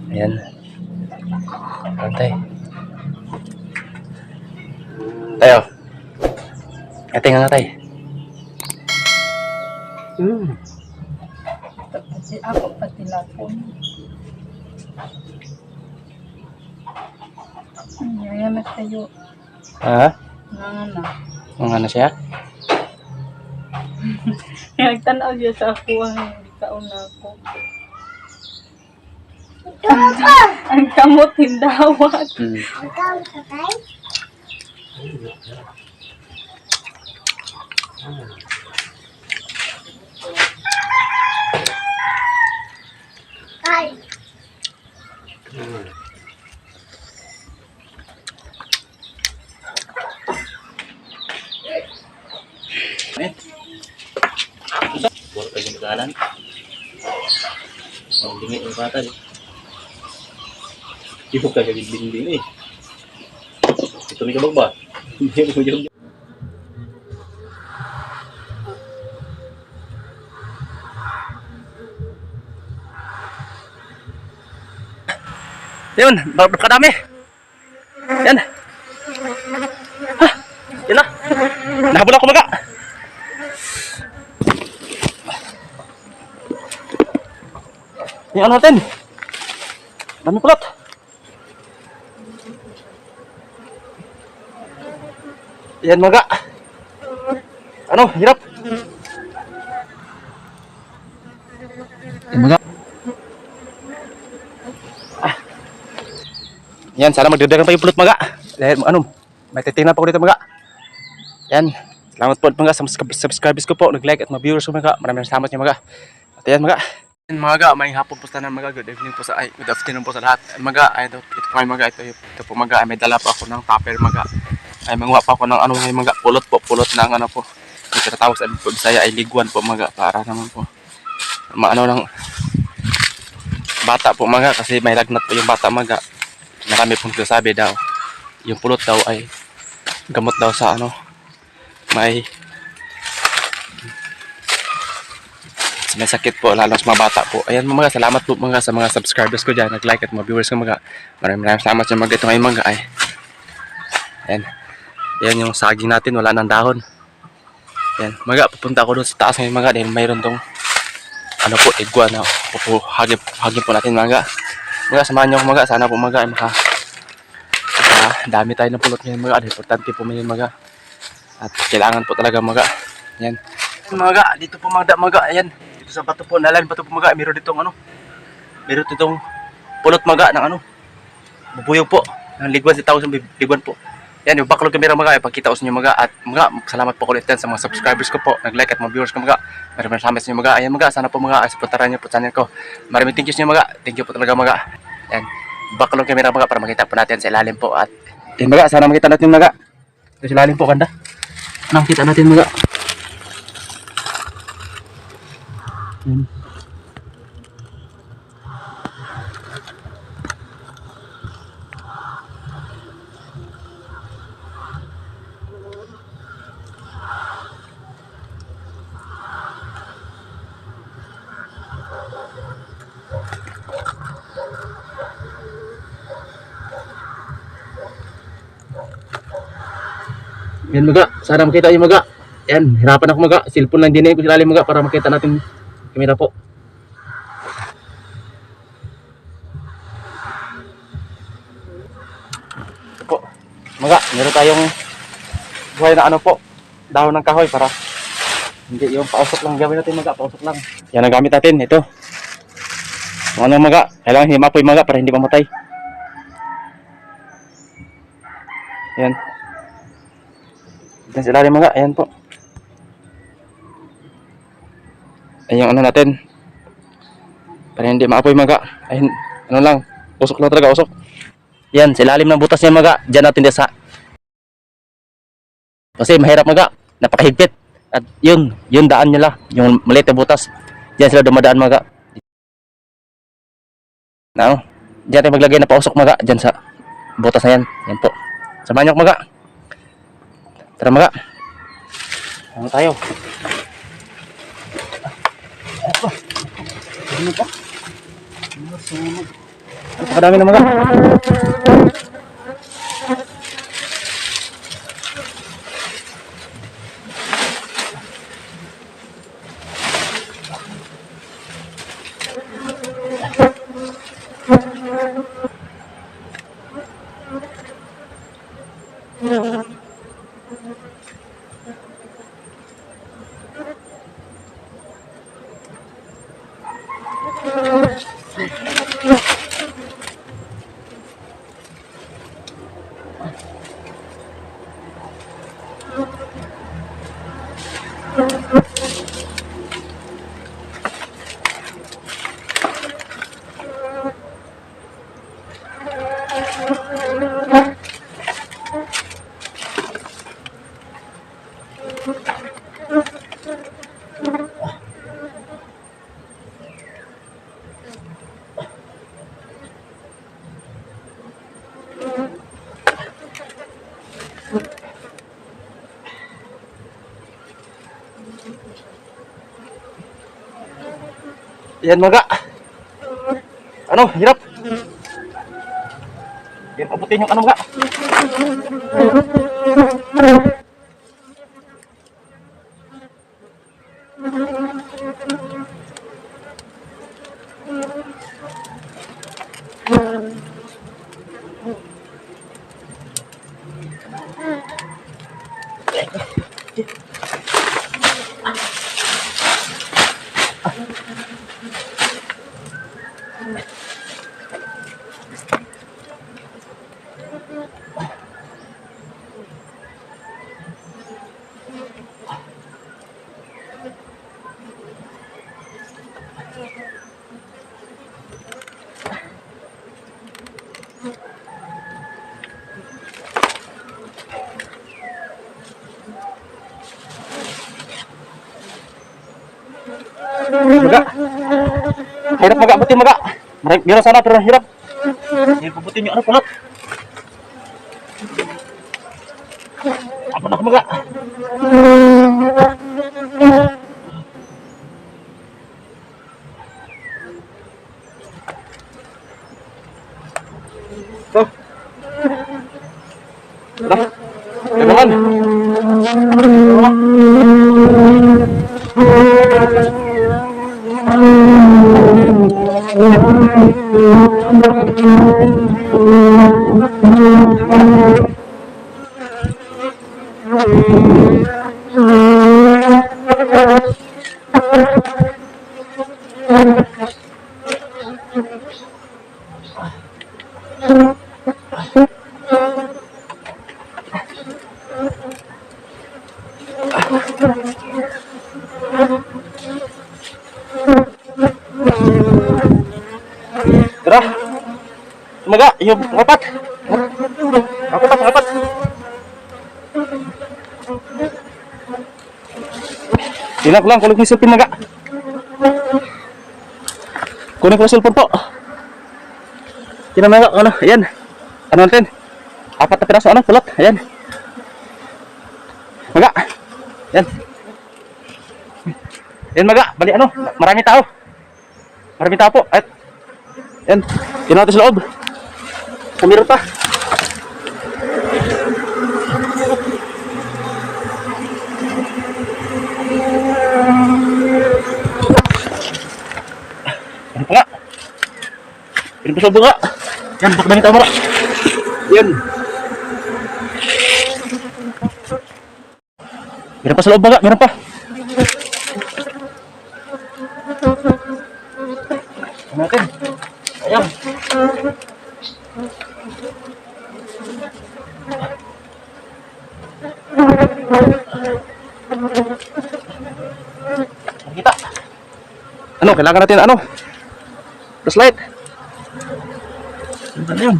Ayan. Antay. Tayo. Ating nga tay. Kasi ako pati lapon. Yayamat kayo. Ha? Nangana. Ang ano siya? Nagtanaw siya sa ako. Hindi kauna ako. Ang kamot hindawat. Buat kayo magalan. Ang dingit ng bata di. Ibog ka gagawin ding eh. Ito may kabag ba? Hindi mo yung... Yun, kadami. Yan. Ha, yan na. Nahabol ako maga. Yung ano natin? Dami pulot. Yan maga. Ano, hirap. Yan maga. Yan, sana magdagdagan pa yung pulot maga. Dahil ano, may titingnan pa ko dito maga. Yan, salamat po mga sa subscribers ko po. Nag-like at ma-viewers ko maga. Maraming salamat nyo maga. At yan maga. Mga may hapon po sa mga good evening po sa good afternoon po sa lahat. Mga ay ito po mga ito po mga may dala pa ako ng tupper mga ay manguha pa ako ng ano ng mga pulot ng ano po. Yung tinatawag sa Bisaya ay liguan po mga para naman po maano ng bata po mga kasi may lagnat po yung bata mga. Marami pong sabi daw yung pulot daw ay gamot daw sa ano may sakit po lalo sa mga bata po. Ayan mga salamat po mga sa mga subscribers ko dyan, nag-like at mga viewers ko mga. Maraming salamat sa mga ito ngayon mga ay. Ayan. Ayan yung saging natin, wala nang dahon. Ayan mga, pupunta ako doon sa taas ngayon mga dahil mayroon tong ano po, iguana po, hagip po natin mga. Mga samahan nyo mga, sana po mga ay dami tayo ng pulot ngayon mga, importante po ngayon mga. At kailangan po talaga mga. Ayan mga, dito po mga, ayan. Sa bato po, nalalim bato po mga, meron ditong ano, meron ditong pulot mga ng ano, bubuyog po, ng liguan, si tawag sa liguan po. Yan, yung backlog camera mga, ipagkita ko sa inyo mga, at mga, salamat po ulit sa mga subscribers ko po, nag-like at mga viewers ko mga, maraming salamat sa inyo mga, ayan mga, sana po mga, supportaran nyo po channel ko, maraming thank you sa inyo mga, thank you po talaga mga, yan, backlog camera mga, para makita po natin sa ilalim po, at, yan mga, sana makita natin mga, sa ilalim po kanda, nakita natin mga. Yan mga, sana makita yung mga. Yan, hirapan ako mga, cellphone lang din ko sila mga para makita natin kamera po. Po, mga, meron tayong buhay na ano po, dahon ng kahoy para hindi yung pausok lang gawin natin mga, pausok lang. Yan ang gamit natin, ito. Ano mga, kailangan himapoy mga para hindi mamatay. Yan. Yan sila rin mga, ayan po. Ayan yung ano natin. Para hindi maapoy mga. Ayan, ano lang, usok lang talaga, usok. Yan, sa ilalim ng butas niya mga, dyan natin sa. Kasi mahirap mga, napakahigpit. At yun daan nila, yung maliit na butas. Diyan sila dumadaan mga. Now, diyan tayo maglagay na pausok mga, dyan sa butas na yan. Yan po. Samahan nyo mga. Tara mga. Ano tayo? Ano pa? Ano pa? Napakadami na mga. Yan mga. Ano, hirap. Yan, abutin yung ano mga. Maga. Hirap maga, abutin maga. Meron sana pero hirap. Yan, pabutin yung ano pulot. Apa nak maga? Tuh. Dah. Jangan. Tara. Maga, yung apat. Apat. Silap lang, kulit ni cellphone maga. Kunin ko cellphone po. Maga, ano, ayan. Ano natin? 4 na piraso, ano, pulot, ayan. Maga, ayan. Ayan maga, bali ano, marami tao. Marami tao po, at ayan, yun natin sa loob. Kumiro pa. Ano pa nga? Yun pa sa loob nga. Yan, baka bang tao mara. Yan. Meron pa sa loob nga, meron pa. Natin. Ayan. Kita. Ano, kailangan natin ano? Flashlight. Ano yun?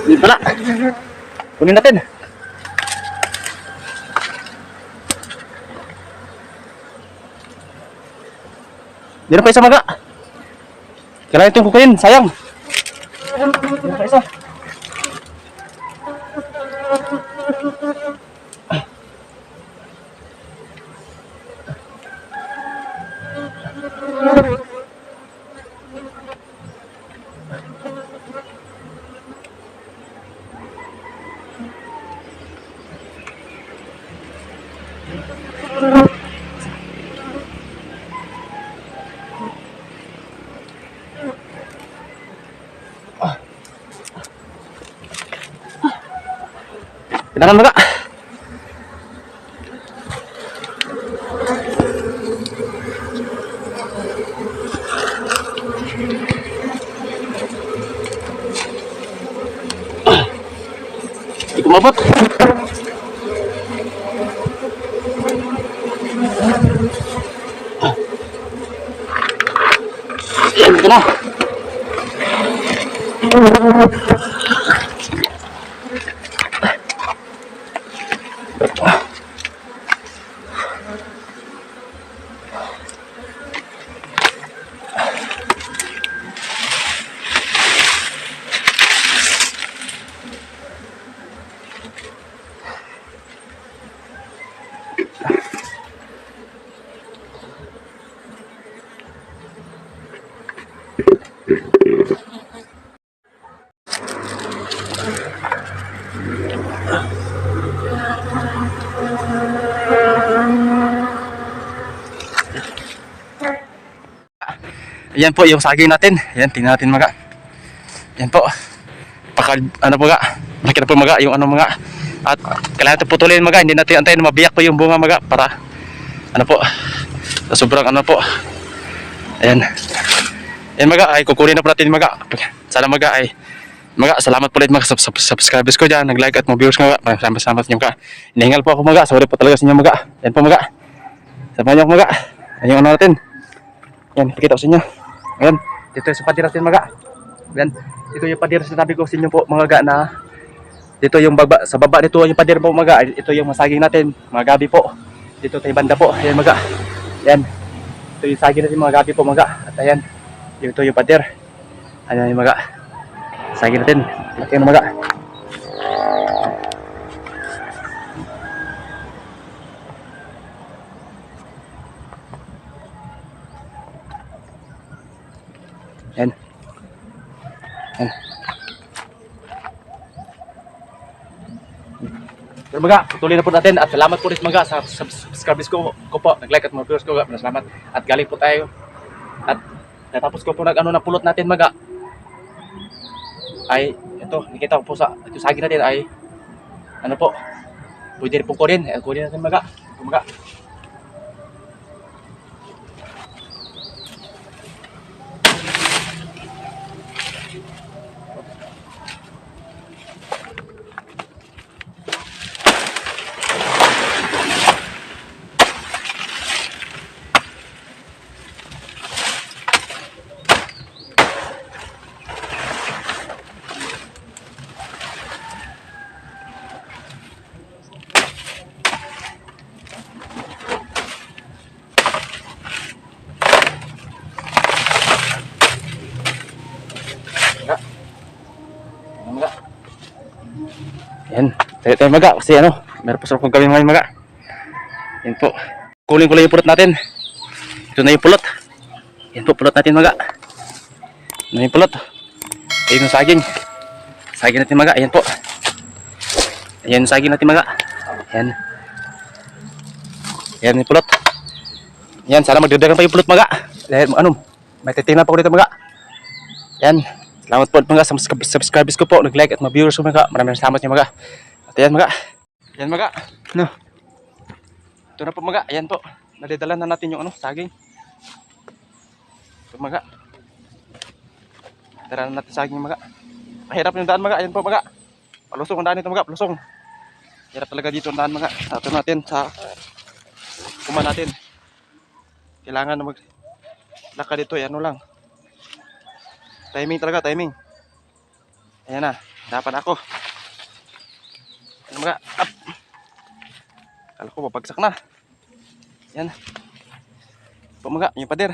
Hindi pala. Kunin natin. Meron pa isa maga. Kailangan itong kukunin, sayang. Meron pa isa. Kailangan mga. Hindi ko mabot. Yan, ito na. Yan po yung saging natin. Yan, tingnan natin mga. Yan po. Ano po mga. Malaki na po mga yung ano mga. At kailangan ito putulin mga. Hindi natin antayin mabiyak po yung bunga mga. Para ano po. Sobrang ano po. Ayan. Yan mga ay kukunin na po natin mga. Sana mga ay mga salamat po ulit mga subscribers ko dyan. Nag-like at mga viewers ko mga. Salamat nyo mga. Hinihingal po ako mga. Sorry po talaga sa inyo mga. Yan po mga. Samahan nyo ako mga. Ayan yung ano natin. Yan, pakita ko sa inyo. Ayan, dito yung pader natin mga. Ayan, dito yung pader sinabi ko sa inyo po mga na dito yung baba, sa baba dito yung pader po mga. Ito yung masaging natin, mga gabi po. Dito tayo banda po. Ayan mga. Ayan. Ito yung saging natin mga gabi po mga. At ayan, dito yung pader. Ayan yung mga saging natin. Laki ng mga. Ayan. Ayan. Pero mga, tuloy na po natin at salamat po rin mga sa subscribers ko po. Nag-like at mga viewers ko. Salamat. At galing po tayo. At natapos ko po nag-ano na pulot natin mga. Ay, ito, nakita ko po sa ito saging natin ay ano po. Pwede rin po kunin. Kunin natin mga. Ito mga. Yan, tayo maga kasi ano, meron pa sa kong gawin ngayon maga. Yan po. Kunin ko lang yung pulot natin. Ito na yung pulot. Yan po pulot natin maga. Ano yung pulot? Ayun yung saging. Saging natin maga, ayan po. Ayan yung saging natin maga. Yan. Yan yung pulot. Yan, sana magdagdagan pa yung pulot maga. Dahil ano, may titingnan pa ko dito maga. Yan. Salamat po mga sa subscribers ko po. Nag-like at ma-viewers ko mga. Maraming salamat nyo mga. At ayan mga. Ayan mga. No. Ito na po mga. Ayan po. Nalidalan na natin yung ano, saging. Ito mga. Tara na natin saging mga. Mahirap yung daan mga. Ayan po mga. Palusong ang daan ito mga. Palusong. Hirap talaga dito ang daan mga. Ito natin sa kuma natin. Kailangan na maglaka dito. Ano lang. Timing talaga, timing. Ayan na, dapat ako. Ayan mga, up. Kala ko papagsak na. Ayan. Ito mga, yung pader.